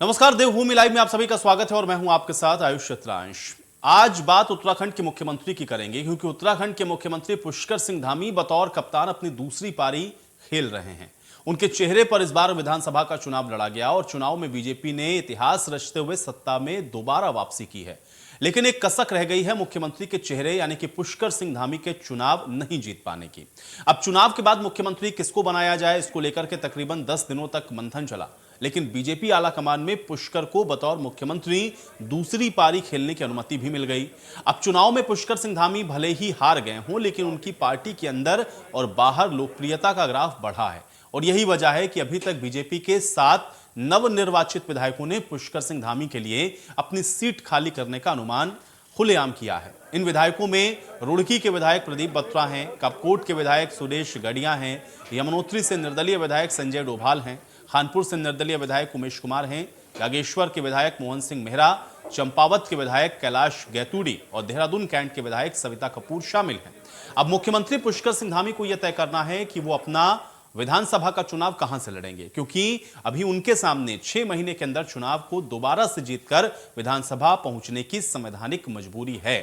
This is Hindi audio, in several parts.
नमस्कार, देवभूमि लाइव में आप सभी का स्वागत है और मैं हूं आपके साथ आयुष चित्रांश। आज बात उत्तराखंड के मुख्यमंत्री की करेंगे क्योंकि उत्तराखंड के मुख्यमंत्री पुष्कर सिंह धामी बतौर कप्तान अपनी दूसरी पारी खेल रहे हैं। उनके चेहरे पर इस बार विधानसभा का चुनाव लड़ा गया और चुनाव में बीजेपी ने इतिहास रचते हुए सत्ता में दोबारा वापसी की है। लेकिन एक कसक रह गई है मुख्यमंत्री के चेहरे यानी कि पुष्कर सिंह धामी के चुनाव नहीं जीत पाने की। अब चुनाव के बाद मुख्यमंत्री किसको बनाया जाए, इसको लेकर के तकरीबन 10 दिनों तक मंथन चला, लेकिन बीजेपी आला कमान में पुष्कर को बतौर मुख्यमंत्री दूसरी पारी खेलने की अनुमति भी मिल गई। अब चुनाव में पुष्कर सिंह धामी भले ही हार गए हों, लेकिन उनकी पार्टी के अंदर और बाहर लोकप्रियता का ग्राफ बढ़ा है और यही वजह है कि अभी तक बीजेपी के 7 नवनिर्वाचित विधायकों ने पुष्कर सिंह धामी के लिए अपनी सीट खाली करने का अनुमान खुलेआम किया है। इन विधायकों में रुड़की के विधायक प्रदीप बत्रा हैं, कपकोट के विधायक सुरेश गढ़िया हैं, यमुनोत्री से निर्दलीय विधायक संजय डोभाल हैं, खानपुर से निर्दलीय विधायक उमेश कुमार हैं, बागेश्वर के विधायक मोहन सिंह मेहरा, चंपावत के विधायक कैलाश गैतूड़ी और देहरादून कैंट के विधायक सविता कपूर शामिल हैं। अब मुख्यमंत्री पुष्कर सिंह धामी को यह तय करना है कि वो अपना विधानसभा का चुनाव कहां से लड़ेंगे, क्योंकि अभी उनके सामने 6 महीने के अंदर चुनाव को दोबारा से जीतकर विधानसभा पहुंचने की संवैधानिक मजबूरी है।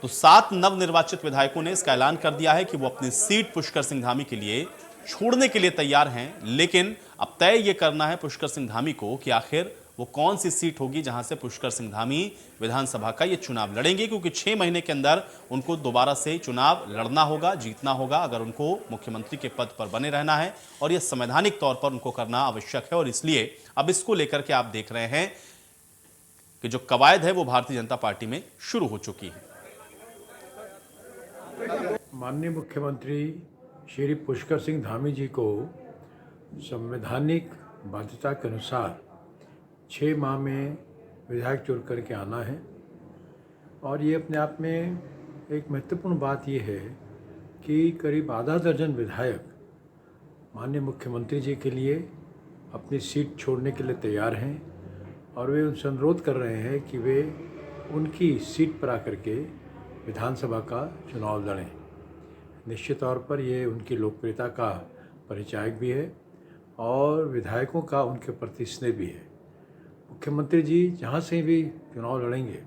तो 7 नवनिर्वाचित विधायकों ने इसका ऐलान कर दिया है कि वो अपनी सीट पुष्कर सिंह धामी के लिए छोड़ने के लिए तैयार हैं, लेकिन अब तय ये करना है पुष्कर सिंह धामी को कि आखिर वो कौन सी सीट होगी जहां से पुष्कर सिंह धामी विधानसभा का ये चुनाव लड़ेंगे, क्योंकि 6 महीने के अंदर उनको दोबारा से चुनाव लड़ना होगा, जीतना होगा अगर उनको मुख्यमंत्री के पद पर बने रहना है और यह संवैधानिक तौर पर उनको करना आवश्यक है। और इसलिए अब इसको लेकर के आप देख रहे हैं कि जो कवायद है वो भारतीय जनता पार्टी में शुरू हो चुकी है। माननीय मुख्यमंत्री श्री पुष्कर सिंह धामी जी को संवैधानिक बाध्यता के अनुसार 6 माह में विधायक चुन करके आना है और ये अपने आप में एक महत्वपूर्ण बात ये है कि करीब आधा दर्जन विधायक माननीय मुख्यमंत्री जी के लिए अपनी सीट छोड़ने के लिए तैयार हैं और वे उनसे अनुरोध कर रहे हैं कि वे उनकी सीट पर आकर के विधानसभा का चुनाव लड़ें। निश्चित तौर पर ये उनकी लोकप्रियता का परिचायक भी है और विधायकों का उनके प्रति स्नेह भी है। मुख्यमंत्री जी जहाँ से भी चुनाव लड़ेंगे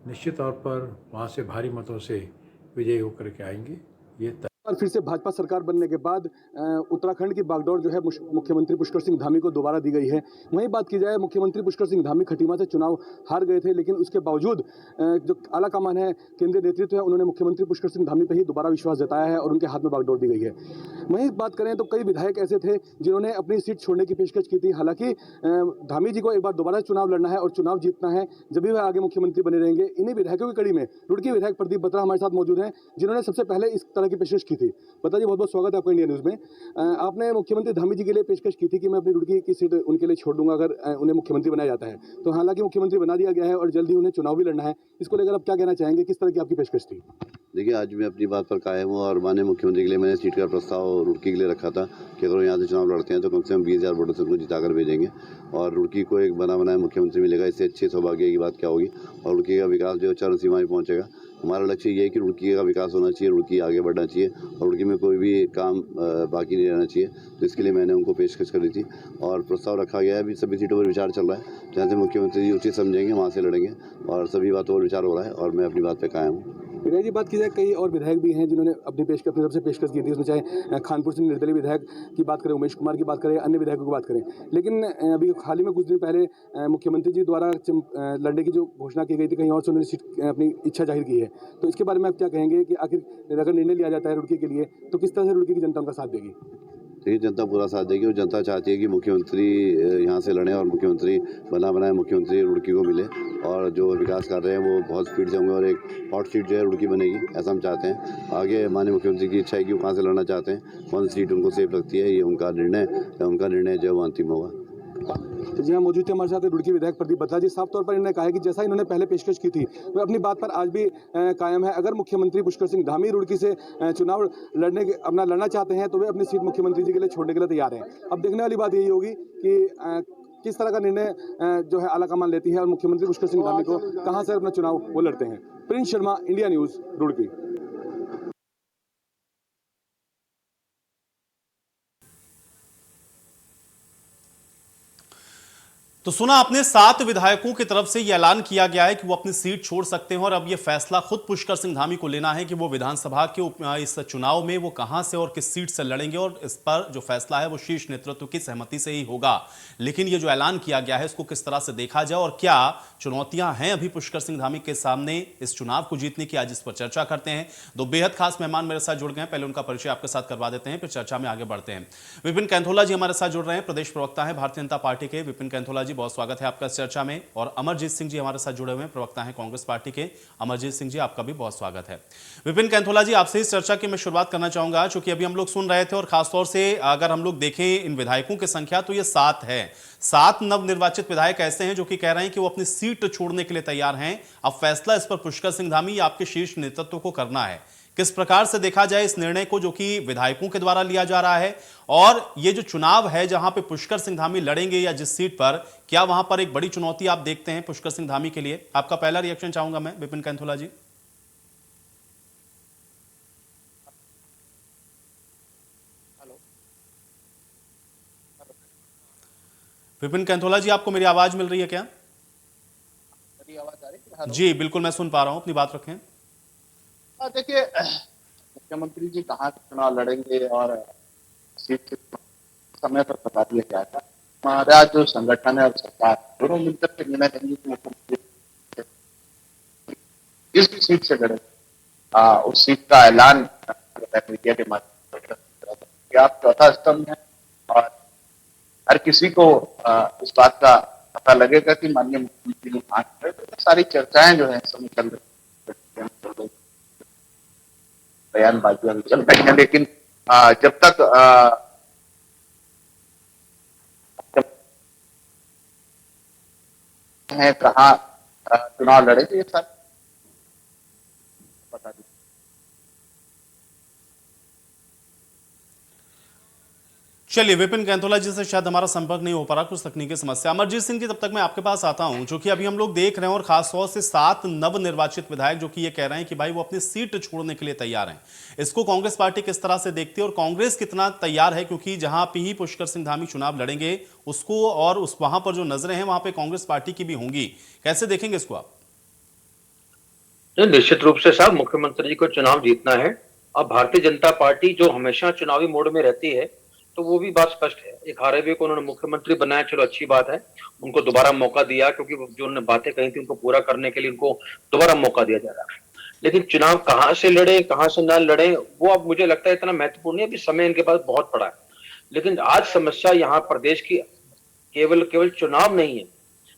निश्चित तौर पर वहाँ से भारी मतों से विजयी होकर के आएंगे। ये और फिर से भाजपा सरकार बनने के बाद उत्तराखंड की बागडोर जो है मुख्यमंत्री पुष्कर सिंह धामी को दोबारा दी गई है। वहीं बात की जाए, मुख्यमंत्री पुष्कर सिंह धामी खटीमा से चुनाव हार गए थे, लेकिन उसके बावजूद जो आला कमान है, केंद्रीय नेतृत्व है, उन्होंने मुख्यमंत्री पुष्कर सिंह धामी पर ही दोबारा विश्वास जताया है और उनके हाथ में बागडोर दी गई है। वहीं बात करें तो कई विधायक ऐसे थे जिन्होंने अपनी सीट छोड़ने की पेशकश की थी। हालांकि धामी जी को एक बार दोबारा चुनाव लड़ना है और चुनाव जीतना है, जब भी वह आगे मुख्यमंत्री बने रहेंगे। इन्हीं विधायकों की कड़ी में रुड़की विधायक प्रदीप बत्रा हमारे साथ मौजूद हैं, जिन्होंने सबसे पहले इस तरह की पेशकश की थी। बता जी, बहुत बहुत स्वागत है आपका इंडिया न्यूज़ में। आपने मुख्यमंत्री धामी जी के लिए पेशकश की थी कि मैं अपनी रुड़की की सीट उनके लिए छोड़ दूंगा अगर उन्हें मुख्यमंत्री बनाया जाता है। तो हालांकि मुख्यमंत्री बना दिया गया है और जल्दी उन्हें चुनाव भी लड़ना है। इसको लेकर आप क्या कहना चाहेंगे, किस तरह की आपकी पेशकश थी? देखिए, आज मैं अपनी बात पर कायम हूँ और माननीय मुख्यमंत्री के लिए मैंने सीट का प्रस्ताव रुड़की के लिए रखा था कि अगर वो यहाँ से चुनाव लड़ते हैं तो कम से कम 20,000 वोटों से उनको जिताकर भेजेंगे और रुड़की को एक बना बनाया मुख्यमंत्री मिलेगा। इससे अच्छे सौभाग्य की बात क्या होगी और रुड़की का विकास जो चरम सीमा में पहुँचेगा। हमारा लक्ष्य ये है कि रुड़की का विकास होना चाहिए, रुड़की आगे बढ़ना चाहिए और रुड़की में कोई भी काम बाकी नहीं रहना चाहिए। तो इसके लिए मैंने उनको पेशकश करी थी और प्रस्ताव रखा गया है। अभी सभी सीटों पर विचार चल रहा है, जहाँ से मुख्यमंत्री जी उचित समझेंगे वहाँ से लड़ेंगे और सभी बातों पर विचार हो रहा है और मैं अपनी बात पर कायम हूँ। विधायक जी, बात की जाए, कई और विधायक भी हैं जिन्होंने अपनी तरफ से पेशकश की थी। उसमें चाहे खानपुर से निर्दलीय विधायक की बात करें, उमेश कुमार की बात करें, अन्य विधायकों की बात करें। लेकिन अभी हाल ही में कुछ दिन पहले मुख्यमंत्री जी द्वारा लड़ने की जो घोषणा की गई थी, कहीं और से उन्होंने सीट अपनी इच्छा जाहिर की है। तो इसके बारे में आप क्या कहेंगे कि आखिर अगर निर्णय लिया जाता है रुड़की के लिए तो किस तरह से रुड़की की जनता उनका साथ देगी? देखिए, जनता पूरा साथ देगी और जनता चाहती है कि मुख्यमंत्री यहाँ से लड़ें और मुख्यमंत्री बना बनाए मुख्यमंत्री रुड़की को मिले और जो विकास कर रहे हैं वो बहुत स्पीड से होंगे और एक हॉट सीट जो है रुड़की बनेगी, ऐसा हम चाहते हैं। आगे माननीय मुख्यमंत्री की इच्छा है कि वो कहाँ से लड़ना चाहते हैं, कौन सी सीट उनको सेफ लगती है, ये उनका निर्णय जो है वो अंतिम होगा। जी हाँ, मौजूद थे हमारे साथ रुड़की विधायक प्रदीप बत्रा जी। साफ तौर पर इन्होंने कहा है कि जैसा इन्होंने पहले पेशकश की थी वह अपनी बात पर आज भी कायम है। अगर मुख्यमंत्री पुष्कर सिंह धामी रुड़की से चुनाव लड़ना चाहते हैं तो वे अपनी सीट मुख्यमंत्री जी के लिए छोड़ने के लिए तैयार हैं। अब देखने वाली बात यही होगी कि किस तरह का निर्णय जो है आलाकमान लेती है और मुख्यमंत्री पुष्कर सिंह धामी को कहाँ से अपना चुनाव वो लड़ते हैं। Prince Sharma, India news, Roorkee. तो सुना आपने 7 विधायकों की तरफ से यह ऐलान किया गया है कि वो अपनी सीट छोड़ सकते हैं और अब यह फैसला खुद पुष्कर सिंह धामी को लेना है कि वो विधानसभा के इस चुनाव में वो कहां से और किस सीट से लड़ेंगे, और इस पर जो फैसला है वो शीर्ष नेतृत्व की सहमति से ही होगा। लेकिन ये जो ऐलान किया गया है इसको किस तरह से देखा जाए और क्या चुनौतियां हैं अभी पुष्कर सिंह धामी के सामने इस चुनाव को जीतने की, आज इस पर चर्चा करते हैं। दो बेहद खास मेहमान मेरे साथ जुड़ गए हैं, पहले उनका परिचय आपके साथ करवा देते हैं, फिर चर्चा में आगे बढ़ते हैं। विपिन कैंथोला जी हमारे साथ जुड़ रहे हैं, प्रदेश प्रवक्ता है भारतीय जनता पार्टी के। विपिन कैंथोला जी, बहुत स्वागत है आपका इस चर्चा में। और अमरजीत सिंह जी हमारे साथ जुड़े हुए हैं, प्रवक्ता हैं कांग्रेस पार्टी के। अमरजीत सिंह जी, आपका भी बहुत स्वागत है। विपिन कैंथोला जी, आपसे इस चर्चा की मैं शुरुआत करना चाहूंगा, क्योंकि अभी हम लोग सुन रहे थे और खासतौर से अगर हम लोग देखें इन विधायकों की संख्या तो ये 7 है। 7 नवनिर्वाचित विधायक ऐसे हैं जो कि कह रहे हैं कि वो अपनी सीट छोड़ने के लिए तैयार हैं। अब फैसला इस पर पुष्कर सिंह धामी या आपके शीर्ष नेतृत्व को करना है। किस प्रकार से देखा जाए इस निर्णय को जो कि विधायकों के द्वारा लिया जा रहा है, और ये जो चुनाव है जहां पे पुष्कर सिंह धामी लड़ेंगे या जिस सीट पर, क्या वहां पर एक बड़ी चुनौती आप देखते हैं पुष्कर सिंह धामी के लिए? आपका पहला रिएक्शन चाहूंगा मैं, विपिन कैंथोला जी। विपिन कैंथोला जी, आपको मेरी आवाज मिल रही है क्या? मेरी आवाज आ रही है? जी बिल्कुल, मैं सुन पा रहा हूं, अपनी बात रखें। देखिए, मुख्यमंत्री जी कहाँ चुनाव लड़ेंगे और सीट समय पर बता दिया जाएगा। हमारा जो संगठन है और सरकार दोनों मिलकर के निर्णय लेंगे कि मुख्यमंत्री जिस भी सीट से लड़े उस सीट का ऐलान मीडिया के माध्यम से आप चौथा स्तंभ है, और हर किसी को इस बात का पता लगेगा कि माननीय मुख्यमंत्री ने कहा है। तो सारी चर्चाएं जो है समय चल रही, बयानबाजियां भी चल रही हैं, लेकिन जब तक है कहाँ चुनाव लड़े तो ये सब बता दीजिए। चलिए, विपिन कैंथोला जी से शायद हमारा संपर्क नहीं हो पा रहा, कुछ तकनीकी समस्या। अमरजीत सिंह जी, तब तक मैं आपके पास आता हूं, जो कि अभी हम लोग देख रहे हैं और खासतौर से 7 नवनिर्वाचित विधायक जो कि ये कह रहे हैं कि भाई वो अपनी सीट छोड़ने के लिए तैयार हैं। इसको कांग्रेस पार्टी किस तरह से देखती है और कांग्रेस कितना तैयार है, क्योंकि जहां पे ही पुष्कर सिंह धामी चुनाव लड़ेंगे उसको और उस वहां पर जो नजरें हैं वहां पर कांग्रेस पार्टी की भी होंगी। कैसे देखेंगे इसको आप? निश्चित रूप से साहब, मुख्यमंत्री जी को चुनाव जीतना है। अब भारतीय जनता पार्टी जो हमेशा चुनावी मोड में रहती है, तो वो भी बात स्पष्ट है। एक हारे हुए को उन्होंने मुख्यमंत्री बनाया, चलो अच्छी बात है, उनको दोबारा मौका दिया, क्योंकि जो उन्होंने बातें कही थी उनको पूरा करने के लिए उनको दोबारा मौका दिया जा रहा है। लेकिन चुनाव कहाँ से लड़े, कहाँ से ना लड़े, वो अब मुझे लगता है इतना महत्वपूर्ण नहीं है। अभी समय इनके पास बहुत पड़ा है। लेकिन आज समस्या यहाँ प्रदेश की केवल चुनाव नहीं है।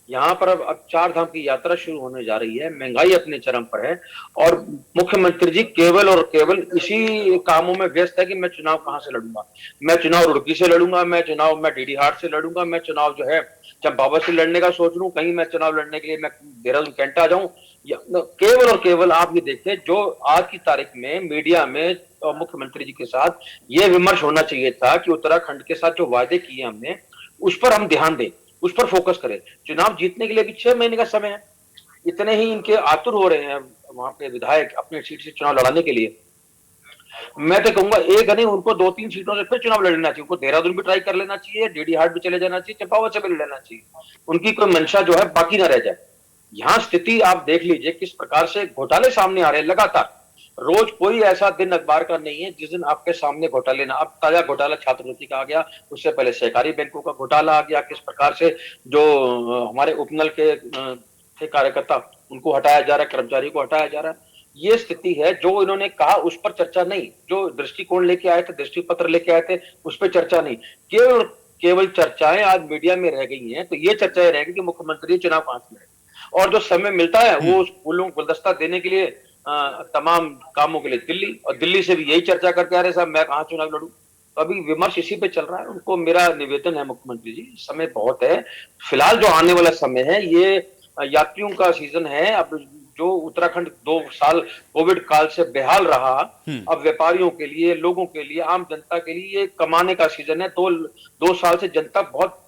यहाँ पर अब 4 धाम की यात्रा शुरू होने जा रही है, महंगाई अपने चरम पर है, और मुख्यमंत्री जी केवल और केवल इसी कामों में व्यस्त है कि मैं चुनाव कहां से लड़ूंगा। मैं चुनाव रुड़की से लड़ूंगा, मैं डीडी हाट से लड़ूंगा, मैं चुनाव जो है चंपावत से लड़ने का सोच लूं, कहीं मैं चुनाव लड़ने के लिए मैं देहरादून कैंट आ जाऊं। केवल और केवल आप ये देखिए, जो आज की तारीख में मीडिया में मुख्यमंत्री जी के साथ ये विमर्श होना चाहिए था कि उत्तराखंड के साथ जो वायदे किए हमने उस पर हम ध्यान दें, उस पर फोकस करें। चुनाव जीतने के लिए भी 6 महीने का समय है। इतने ही इनके आतुर हो रहे हैं वहां पे विधायक अपने सीट से चुनाव लड़ाने के लिए। मैं तो कहूंगा एक नहीं, उनको 2-3 सीटों से फिर चुनाव लड़ना चाहिए। उनको देहरादून भी ट्राई कर लेना चाहिए, डीडी हाट भी चले जाना चाहिए, चंपावत से भी लेना चाहिए। उनकी कोई मंशा जो है बाकी ना रह जाए। यहाँ स्थिति आप देख लीजिए किस प्रकार से घोटाले सामने आ रहे हैं लगातार। रोज कोई ऐसा दिन अखबार का नहीं है जिस दिन आपके सामने घोटाले ना। अब ताजा घोटाला छात्रवृत्ति का आ गया, उससे पहले सहकारी बैंकों का घोटाला आ गया। किस प्रकार से जो हमारे उपनल के थे कार्यकर्ता, उनको हटाया जा रहा है, कर्मचारी को हटाया जा रहा है। ये स्थिति है। जो इन्होंने कहा उस पर चर्चा नहीं, जो दृष्टिकोण लेके आए थे, दृष्टि पत्र लेके आए थे, उस पर चर्चा नहीं। केवल चर्चाएं आज मीडिया में रह गई हैं। तो ये चर्चाएं रह गई कि मुख्यमंत्री चुनाव कहां से लड़े, और जो समय मिलता है वो उस फूलों गुलदस्ता देने के लिए तमाम कामों के लिए दिल्ली, और दिल्ली से भी यही चर्चा करके आ रहे साहब मैं कहां चुनाव लड़ूं। तो अभी विमर्श इसी पे चल रहा है। उनको मेरा निवेदन है, मुख्यमंत्री जी समय बहुत है। फिलहाल जो आने वाला समय है ये यात्रियों का सीजन है। अब जो उत्तराखंड 2 साल कोविड काल से बेहाल रहा, अब व्यापारियों के लिए, लोगों के लिए, आम जनता के लिए ये कमाने का सीजन है। 2 साल से जनता बहुत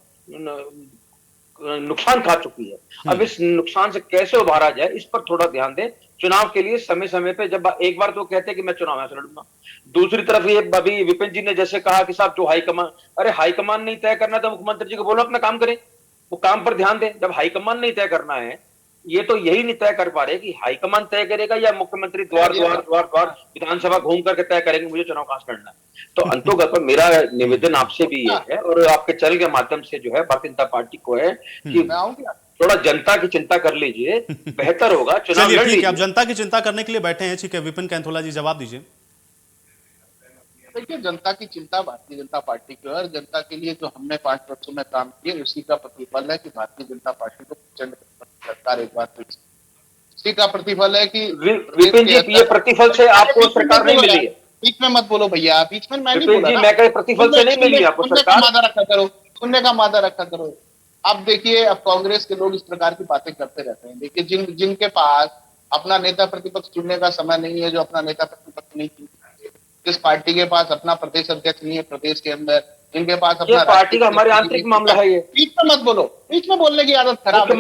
नुकसान खा चुकी है। अब इस नुकसान से कैसे उभारा जाए, इस पर थोड़ा ध्यान दें। चुनाव के लिए समय समय पे, जब एक बार तो कहते हैं कि मैं चुनाव में लड़ूंगा, दूसरी तरफ ये अभी विपिन जी ने जैसे कहा कि साहब जो हाईकमान, अरे हाईकमान नहीं तय करना तो मुख्यमंत्री जी को बोलो अपना काम करें। वो काम पर ध्यान दें। जब हाईकमान नहीं तय करना है, ये तो यही नहीं तय कर पा रहे कि हाईकमान तय करेगा या मुख्यमंत्री द्वार द्वार द्वार द्वार विधानसभा घूम करके तय करेंगे मुझे चुनाव कहां से लड़ना है। तो अंतोगत पर मेरा निवेदन आपसे भी ये है और आपके चैनल के माध्यम से जो है भारतीय जनता पार्टी को है कि थोड़ा जनता की चिंता कर लीजिए, बेहतर होगा। चुनाव चलिए लड़ ठीक है, लीजिए। आप जनता की चिंता करने के लिए बैठे हैं, ठीक है। विपिन कैंथोला जी जवाब दीजिए। देखिए, जनता की चिंता भारतीय जनता पार्टी की है और जनता के लिए जो हमने 5 वर्षों में काम किए उसी का प्रतिफल है कि भारतीय जनता पार्टी को प्रचंड सरकार एक बार फिर उसी का प्रतिफल है कि विपिन जी, ये प्रतिफल से आपको सरकार नहीं मिली है। बीच में मत बोलो भैया, बीच में मैं नहीं विपिन बोला जी, ना। मैं कहीं प्रतिफल से नहीं मिली आपको सुनने का सरकार। मादा रखा करो, सुनने का मादा रखा करो। अब देखिए, अब कांग्रेस के लोग इस प्रकार की बातें करते रहते हैं। देखिए, जिनके पास अपना नेता प्रतिपक्ष चुनने का समय नहीं है, जो अपना नेता प्रतिपक्ष नहीं चुन, जिस पार्टी के पास अपना प्रदेश अध्यक्ष नहीं है प्रदेश के अंदर, जिनके पास अपना पार्टी का हमारे आंतरिक मामला है। ये बीच में मत बोलो, बीच में बोलने की आदत खराब है।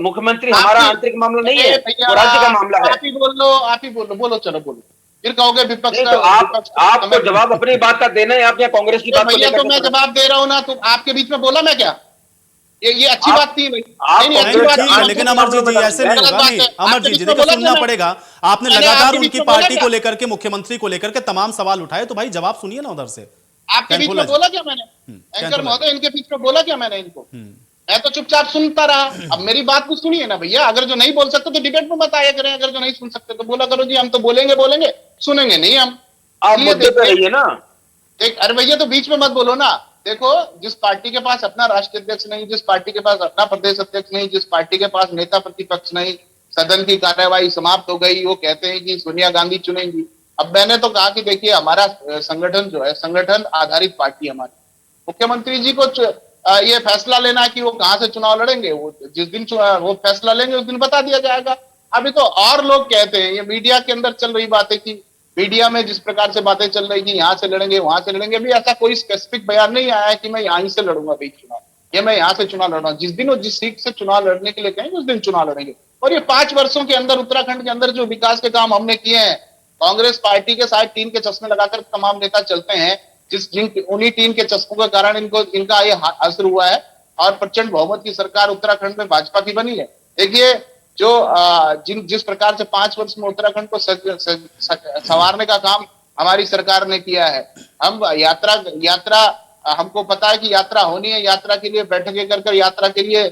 मुख्यमंत्री हमारा आंतरिक मामला नहीं है, वो राज्य का मामला है। आप ही बोल लो, आप ही बोलो, बोलो, चलो बोलो, फिर कहोगे विपक्ष नहीं, का। तो आपको जवाब अपनी बात का देना है। आप यहाँ कांग्रेस की बात को भैया, लेकर तो मैं जवाब दे रहा हूँ ना, तो आपके बीच में बोला मैं क्या? ये अच्छी बात थी भाई। नहीं, अच्छी बात ठीक है, लेकिन अमरजीत जी ऐसे नहीं होगा। नहीं, अमरजीत जी देखिए, सुनना पड़ेगा। आपने लगातार उनकी पार्टी को लेकर के, मुख्यमंत्री को लेकर के तमाम सवाल उठाए, तो भाई जवाब सुनिए ना उधर से। आपके बीच में बोला क्या मैंने? एंकर महोदय, इनके बीच में बोला क्या मैंने इनको? मैं तो चुपचाप सुनता रहा। अब मेरी बात को सुनिए ना भैया। अगर जो नहीं बोल सकते तो डिबेट में बताया करें, अगर जो नहीं सुन सकते तो बोला करो जी हम तो बोलेंगे, सुनेंगे नहीं हम। आप मुद्दे पे रहिए ना। देख, अरे भैया, तो बीच में मत बोलो ना। देखो, जिस पार्टी के पास अपना राष्ट्रीय अध्यक्ष नहीं, जिस पार्टी के पास अपना प्रदेश अध्यक्ष नहीं, जिस पार्टी के पास नेता प्रतिपक्ष नहीं, सदन की कार्यवाही समाप्त हो गई, वो कहते हैं कि सोनिया गांधी चुनेंगी। अब मैंने तो कहा कि देखिए, हमारा संगठन जो है, संगठन आधारित पार्टी हमारी। मुख्यमंत्री जी को ये फैसला लेना है कि वो कहां से चुनाव लड़ेंगे, वो जिस दिन वो फैसला लेंगे उस दिन बता दिया जाएगा। अभी तो और लोग कहते हैं, ये मीडिया के अंदर चल रही बातें की, मीडिया में जिस प्रकार से बातें चल रही कि यहाँ से लड़ेंगे, वहां से लड़ेंगे, अभी ऐसा कोई स्पेसिफिक बयान नहीं आया है कि मैं यहाँ से लड़ूंगा भाई चुनाव, ये मैं यहाँ से चुनाव लड़ रहा हूँ। जिस दिन वो जिस सीट से चुनाव लड़ने के लिए कहेंगे उस दिन चुनाव लड़ेंगे। और ये 5 वर्षों के अंदर उत्तराखंड के अंदर जो विकास के काम हमने किए हैं, कांग्रेस पार्टी के साथ टीम के चश्मे लगाकर तमाम नेता चलते हैं, उन्हीं टीम के चश्मों के कारण इनका ये असर हुआ है और प्रचंड बहुमत की सरकार उत्तराखंड में भाजपा की बनी है। देखिए, जो जिस प्रकार से 5 वर्ष में उत्तराखंड को संवारने का काम हमारी सरकार ने किया है। हम यात्रा हमको पता है कि यात्रा होनी है, यात्रा के लिए बैठकें कर यात्रा के लिए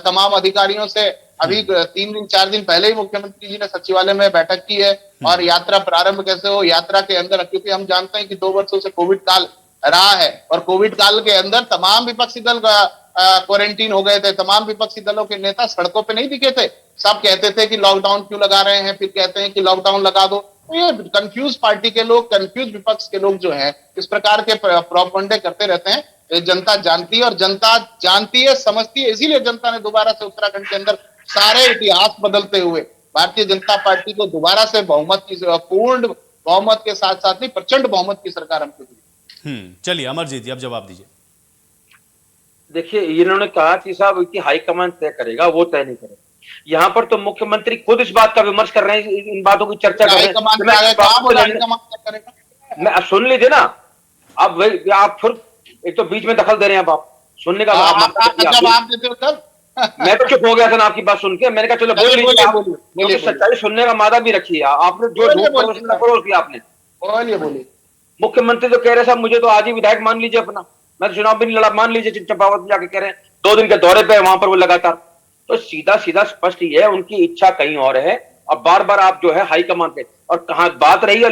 तमाम अधिकारियों से अभी 3-4 दिन पहले ही मुख्यमंत्री जी ने सचिवालय में बैठक की है। और यात्रा प्रारंभ कैसे हो, यात्रा के अंदर, क्योंकि हम जानते हैं कि 2 वर्षों से कोविड काल रहा है और कोविड काल के अंदर तमाम विपक्षी दल क्वारंटीन हो गए थे, तमाम विपक्षी दलों के नेता सड़कों पे नहीं दिखे थे। सब कहते थे कि लॉकडाउन क्यों लगा रहे हैं, फिर कहते हैं कि लॉकडाउन लगा दो। तो ये कंफ्यूज पार्टी के लोग, कंफ्यूज विपक्ष के लोग जो हैं, इस प्रकार के प्रोपगंडे करते रहते हैं। ये जनता जानती है और जनता जानती है, समझती है। इसीलिए जनता ने दोबारा से उत्तराखंड के अंदर सारे इतिहास बदलते हुए भारतीय जनता पार्टी को दोबारा से बहुमत की, पूर्ण बहुमत के साथ साथ नहीं, प्रचंड बहुमत की सरकार हमको दी। चलिए अमरजीत जी, अब जवाब दीजिए। देखिए, इन्होंने कहा कि साहब कि हाईकमान तय करेगा, वो तय नहीं करेगा। यहाँ पर तो मुख्यमंत्री खुद इस बात का विमर्श कर रहे हैं, इन बातों की चर्चा कर रहे हैं। मैं सुन लीजिए ना। अब आप फिर एक तो बीच में दखल दे रहे हैं। आप सुनने का जवाब देते हो तब मैं तो चुप हो गया था ना आपकी बात सुन के। मैंने कहा चलो बोल लीजिए, सच्चाई सुनने का मादा भी रखिए। आपने जो किया आपने, बोलिए। मुख्यमंत्री तो कह रहे साहब मुझे तो आज ही विधायक मान लीजिए अपना, मैं तो चुनाव भी नहीं लड़ा, मान लीजिए। चंपावत में जाके कह रहे हैं 2 दिन के दौरे पे वहां पर वो लगातार। तो सीधा सीधा स्पष्ट ही है, उनकी इच्छा कहीं और है। और बार बार आप जो है हाईकमान पे, और कहां बात रही है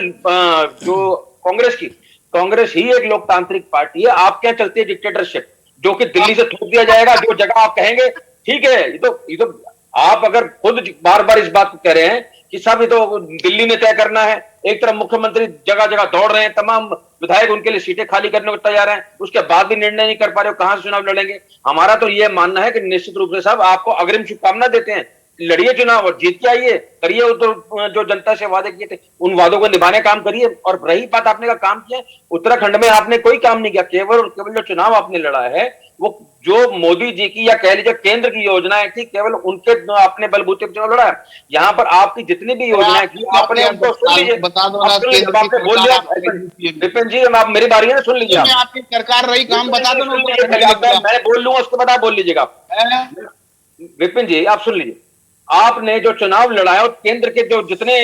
जो कांग्रेस की, कांग्रेस ही एक लोकतांत्रिक पार्टी है। आप क्या चलती है डिक्टेटरशिप, जो कि दिल्ली से थोप दिया जाएगा जो जगह आप कहेंगे। ठीक है, ये तो आप अगर खुद बार बार इस बात को कह रहे हैं कि साहब ये तो दिल्ली ने तय करना है। एक तरफ मुख्यमंत्री जगह जगह दौड़ रहे हैं, तमाम विधायक उनके लिए सीटें खाली करने को तैयार हैं, उसके बाद भी निर्णय नहीं कर पा रहे हो कहां से चुनाव लड़ेंगे। हमारा तो ये मानना है कि निश्चित रूप से साहब आपको अग्रिम शुभकामना देते हैं लड़िए चुनाव और जीत के आइए, करिए तो जो जनता से वादे किए थे उन वादों को निभाने काम करिए। और रही बात आपने का काम किया, उत्तराखंड में आपने कोई काम नहीं किया, केवल और केवल जो चुनाव आपने लड़ा है वो जो मोदी जी की या कह लीजिए केंद्र की योजनाएं थी, केवल उनके अपने बलबूते पर चुनाव लड़ा है। यहाँ पर आपकी जितनी भी योजनाएं थी आपने उनको सुन लीजिए, बता दो ना, आपने बोल दिया विपिन जी, आप मेरी बारी है ना, सुन लीजिए। आपकी सरकार रही, काम बता दो ना। मैं बोल लूंगा उसके बाद आप बोल लीजिएगा। विपिन जी आप सुन लीजिए, आपने जो चुनाव लड़ा है केंद्र के जो जितने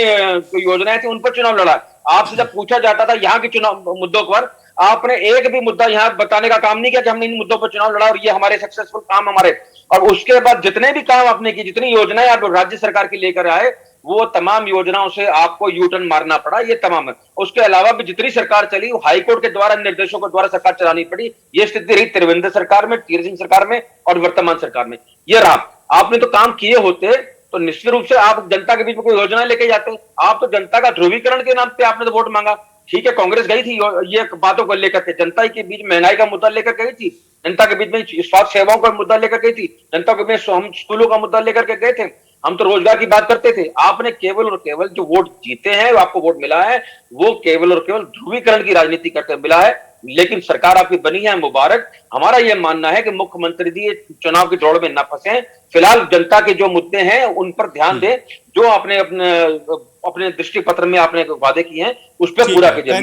योजनाएं थी उन पर चुनाव लड़ा है। आपसे जब पूछा जाता था यहाँ के चुनाव मुद्दों पर, आपने एक भी मुद्दा यहाँ बताने का काम नहीं किया कि हमने इन मुद्दों पर चुनाव लड़ा और ये हमारे सक्सेसफुल काम हमारे। और उसके बाद जितने भी काम आपने की, जितनी योजनाएं आप राज्य सरकार की लेकर आए, वो तमाम योजनाओं से आपको यू टर्न मारना पड़ा, ये तमाम है। उसके अलावा भी जितनी सरकार चली वो हाईकोर्ट के द्वारा निर्देशों के द्वारा सरकार चलानी पड़ी। ये स्थिति रही त्रिवेंद्र सरकार में, तीर सिंह सरकार में और वर्तमान सरकार में। ये रहा, आपने तो काम किए होते तो निश्चित रूप से आप जनता के बीच में कोई योजना लेके जाते। आप तो जनता का ध्रुवीकरण के नाम पे आपने तो वोट मांगा। ठीक है, कांग्रेस गई थी ये बातों को लेकर के, जनता के बीच महंगाई का मुद्दा लेकर गई थी, जनता के बीच में स्वास्थ्य सेवाओं का मुद्दा लेकर गई थी, जनता के बीच हम स्कूलों का मुद्दा लेकर के गए थे, हम तो रोजगार की बात करते थे। आपने केवल और केवल जो वोट जीते हैं, आपको वोट मिला है, वो केवल और केवल ध्रुवीकरण की राजनीति करते मिला है। लेकिन सरकार आपकी बनी है, मुबारक। हमारा यह मानना है कि मुख्यमंत्री जी चुनाव की दौड़ में न फंसे, फिलहाल जनता के जो मुद्दे हैं उन पर ध्यान दें, जो आपने अपने दृष्टि पत्र में आपने वादे किए हैं उस पर पूरा कीजिए।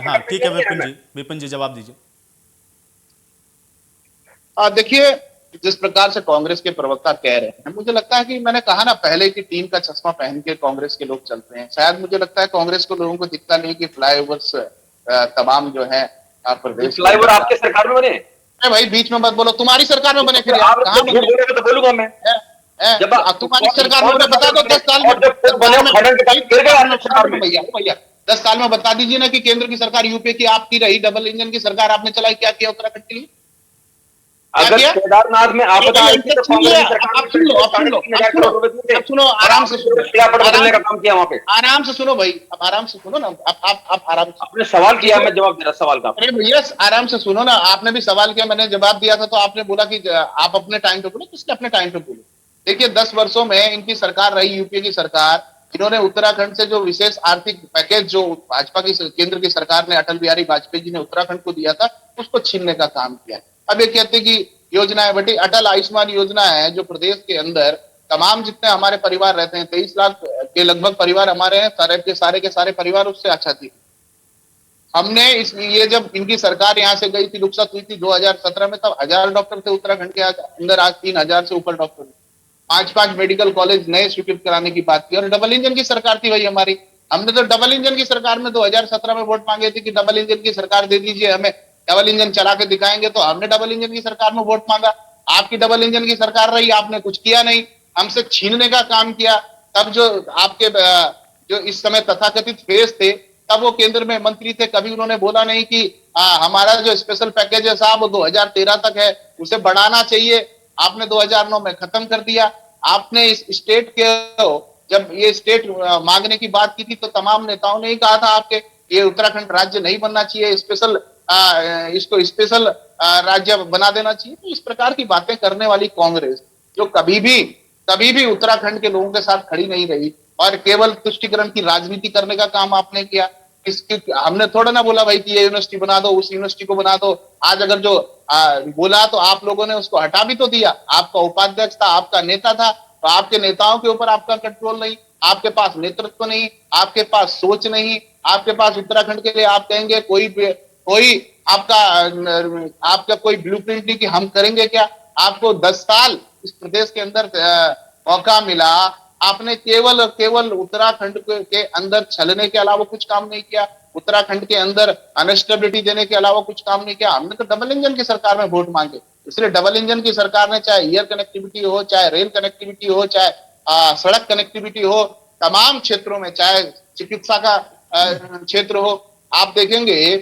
हाँ ठीक है विपिन जी जवाब दीजिए। देखिए, जिस प्रकार से कांग्रेस के प्रवक्ता कह रहे हैं, मुझे लगता है कि मैंने कहा ना पहले की टीम का चश्मा पहन के कांग्रेस के लोग चलते हैं। शायद मुझे लगता है कांग्रेस को लोगों को दिखता नहीं कि फ्लाईओवर्स तमाम जो है प्रदेश फ्लाईओवर आपके सरकार में बने। अरे भाई बीच में मत बोलो, तुम्हारी सरकार में बने। फिर आप झूठ बोलेंगे तो बोलूंगा मैं। जब तुम्हारी सरकार में बता दो 10 साल में भैया 10 साल में बता दीजिए ना कि केंद्र की सरकार यूपी की आपकी रही, डबल इंजन की सरकार आपने चलाई, क्या किया उत्तराखंड के लिए? अगर केदारनाथ में आपदा आई थी तो सुनो, आराम से सुनो, बदलने का काम किया वहां पे। आराम से सुनो भाई, अब आराम से सुनो ना। आप आराम से, आपने सवाल किया, मैं जवाब दे रहा सवाल का। अरे भैया आराम से सुनो ना, आपने भी सवाल किया, मैंने जवाब दिया था। तो आपने बोला कि आप अपने टाइम पे बोलो, किसने अपने टाइम पे बोलो? देखिए 10 वर्षों में इनकी सरकार रही, यूपी की सरकार, इन्होंने उत्तराखंड से जो विशेष आर्थिक पैकेज जो भाजपा की केंद्र की सरकार ने, अटल बिहारी वाजपेयी जी ने उत्तराखंड को दिया था, उसको छीनने का काम किया। अब ये कहते कि योजनाएं बटी, अटल आयुष्मान योजना है जो प्रदेश के अंदर तमाम जितने हमारे परिवार रहते हैं, 23 लाख के लगभग परिवार हमारे हैं, सारे के सारे परिवार उससे अच्छा थी। हमने ये जब इनकी सरकार यहाँ से गई थी, रुखसत हुई थी 2017 में, तब 1000 डॉक्टर थे उत्तराखंड के अंदर, आज 3000 से ऊपर डॉक्टर, 5 मेडिकल कॉलेज नए स्वीकृत कराने की बात की। और डबल इंजन की सरकार थी भाई हमारी। हमने तो डबल इंजन की सरकार में 2017 में वोट मांगे थे कि डबल इंजन की सरकार दे दीजिए हमें, डबल इंजन चला के दिखाएंगे। तो हमने डबल इंजन की सरकार में वोट मांगा। आपकी डबल इंजन की सरकार रही, आपने कुछ किया नहीं, हमसे छीनने का काम किया। तब जो आपके जो इस समय तथाकथित फेस थे, तब वो केंद्र में मंत्री थे, कभी उन्होंने बोला नहीं कि हमारा जो स्पेशल पैकेज है साहब वो 2013 तक है, उसे बढ़ाना चाहिए। आपने 2009 में खत्म कर दिया। आपने इस स्टेट के, जब ये स्टेट मांगने की बात की थी तो तमाम नेताओं ने ही कहा था आपके, ये उत्तराखंड राज्य नहीं बनना चाहिए, स्पेशल इसको स्पेशल राज्य बना देना चाहिए। तो इस प्रकार की बातें करने वाली कांग्रेस, जो कभी भी उत्तराखंड के लोगों के साथ खड़ी नहीं रही और केवल तुष्टीकरण की राजनीति करने का काम आपने किया। हमने थोड़ा ना बोला भाई कि ये यूनिवर्सिटी बना दो, उस यूनिवर्सिटी को बना दो। आज अगर जो बोला तो आप लोगों ने उसको हटा भी तो दिया। आपका उपाध्यक्ष था, आपका नेता था, तो आपके नेताओं के ऊपर आपका कंट्रोल नहीं, आपके पास नेतृत्व नहीं, आपके पास सोच नहीं, आपके पास उत्तराखंड के लिए आप कहेंगे कोई आपका कोई ब्लूप्रिंट नहीं कि हम करेंगे क्या। आपको 10 साल इस प्रदेश के अंदर मौका मिला, आपने केवल उत्तराखंड के अंदर छलने के अलावा कुछ काम नहीं किया, उत्तराखंड के अंदर अनस्टेबिलिटी देने के अलावा कुछ काम नहीं किया। हमने तो डबल इंजन की सरकार में वोट मांगे, इसलिए डबल इंजन की सरकार ने चाहे एयर कनेक्टिविटी हो, चाहे रेल कनेक्टिविटी हो, चाहे सड़क कनेक्टिविटी हो, तमाम क्षेत्रों में, चाहे चिकित्सा का क्षेत्र हो, आप देखेंगे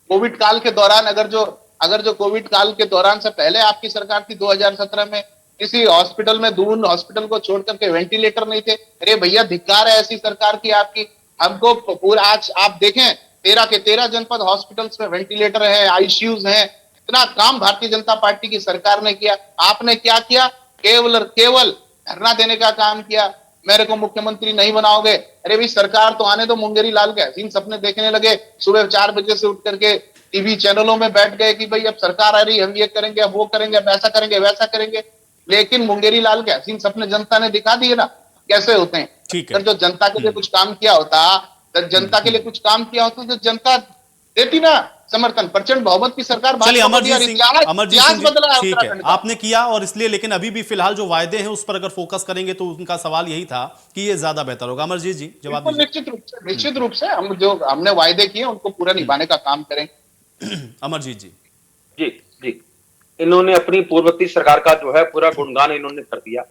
कोविड काल के दौरान, अगर जो कोविड काल के दौरान से पहले आपकी सरकार थी 2017 में, किसी हॉस्पिटल में, दून हॉस्पिटल को छोड़ करके वेंटिलेटर नहीं थे। अरे भैया धिक्कार है ऐसी सरकार की आपकी। हमको पूरा आज आप देखें 13 के 13 जनपद हॉस्पिटल्स में वेंटिलेटर है, आईसीयूज हैं। इतना काम भारतीय जनता पार्टी की सरकार ने किया। आपने क्या किया? केवल धरना देने का काम किया, मेरे को मुख्यमंत्री नहीं बनाओगे। अरे भाई सरकार तो आने दो, मुंगेरी लाल के हसीन सपने देखने लगे, सुबह 4 बजे से उठ करके टीवी चैनलों में बैठ गए कि भाई अब सरकार आ रही है, हम ये करेंगे, अब वो करेंगे, अब ऐसा करेंगे, वैसा करेंगे। लेकिन मुंगेरी लाल के हसीन सपने जनता ने दिखा दिए ना कैसे होते हैं। ठीक है। अगर जो जनता के लिए कुछ काम किया होता, तो जनता के लिए कुछ काम किया होता तो जनता देती ना समर्थन। प्रचंड बहुमत की सरकार चलिए भाजपा को दी और अमरजीत इतिहास सिंह बदला है ठीक है, उत्तराखंड का। आपने किया और इसलिए, लेकिन अभी भी फिलहाल जो वायदे हैं उस पर अगर फोकस करेंगे तो उनका सवाल यही था कि ये ज्यादा बेहतर होगा। अमरजीत जी जवाब बिल्कुल, दीजिए। निश्चित रूप से हम जो हमने वायदे किए उनको पूरा निभाने का काम करेंगे। अमरजीत जी। जी जी, इन्होंने अपनी पूर्ववर्ती सरकार का जो है पूरा गुणगान इन्होंने कर दिया।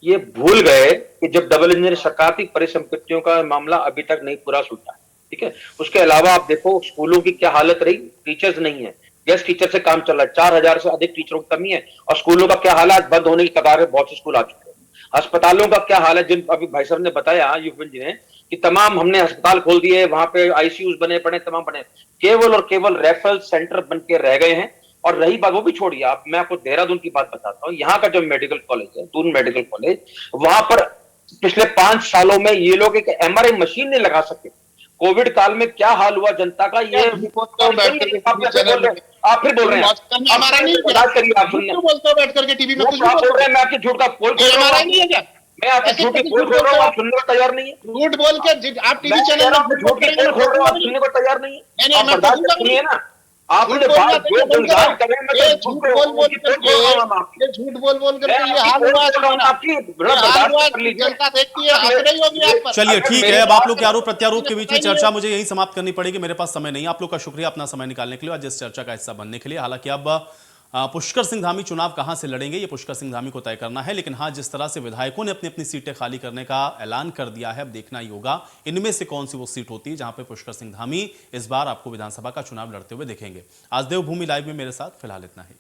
ये भूल गए कि जब डबल इंजन सरकार थी, परिसंपत्तियों का मामला अभी तक नहीं पूरा सुलझा। ठीक है, उसके अलावा आप देखो स्कूलों की क्या हालत रही, टीचर्स नहीं है, गेस्ट टीचर से काम चल रहा है, 4000 से अधिक टीचरों की कमी है। और स्कूलों का क्या हाल है, बंद होने की कगार में बहुत से स्कूल आ चुके हैं। अस्पतालों का क्या हाल है, जिन अभी भाई साहब ने बताया, युगविंद जी ने, कि तमाम हमने अस्पताल खोल दिए, वहां पे आईसीयूज बने पड़े, तमाम बने, केवल और केवल रेफरल सेंटर बन के रह गए हैं। और रही बात, वो भी छोड़िए आप, मैं आपको देहरादून की बात बताता हूँ। यहाँ का जो मेडिकल कॉलेज है, दून मेडिकल कॉलेज, वहां पर पिछले 5 सालों में ये लोग एक एमआरआई मशीन नहीं लगा सके। कोविड काल में क्या हाल हुआ जनता का, ये आप फिर बोल रहे हैं, हमारा नहीं करिए आप सुनिए, बोलते हो बैठ करके टीवी में, कुछ आप बोल रहे हैं मैं आपके झूठ का पोल खोल रहा हमारा हूँ, नहीं है क्या? मैं आपके झूठ की पोल खोल रहा हूँ, आप सुनने को तैयार नहीं है। झूठ बोल के आप टीवी मैं कह चैनल रहा हूँ, झूठ की पोल खोल रहा हूँ, आप सुनने को तैयार नहीं है। आप बर्दाश्त सुनिए ना, आपने बात जो गुणगान कर रहे हैं, मैं तो झूठ बोल करके झूठ बोल करके ये हाल हुआ जनता देखती है, हंस रही होगी आप पर। चलिए ठीक है, अब आप लोग के आरोप प्रत्यारोप के बीच में चर्चा मुझे यही समाप्त करनी पड़ेगी, मेरे पास समय नहीं। आप लोग का शुक्रिया अपना समय निकालने के लिए, आज इस चर्चा का हिस्सा बनने के लिए। हालांकि अब पुष्कर सिंह धामी चुनाव कहां से लड़ेंगे ये पुष्कर सिंह धामी को तय करना है, लेकिन हाँ, जिस तरह से विधायकों ने अपनी अपनी सीटें खाली करने का ऐलान कर दिया है, अब देखना ही होगा इनमें से कौन सी वो सीट होती है जहां पे पुष्कर सिंह धामी इस बार आपको विधानसभा का चुनाव लड़ते हुए देखेंगे। आज देवभूमि लाइव में मेरे साथ फिलहाल इतना ही।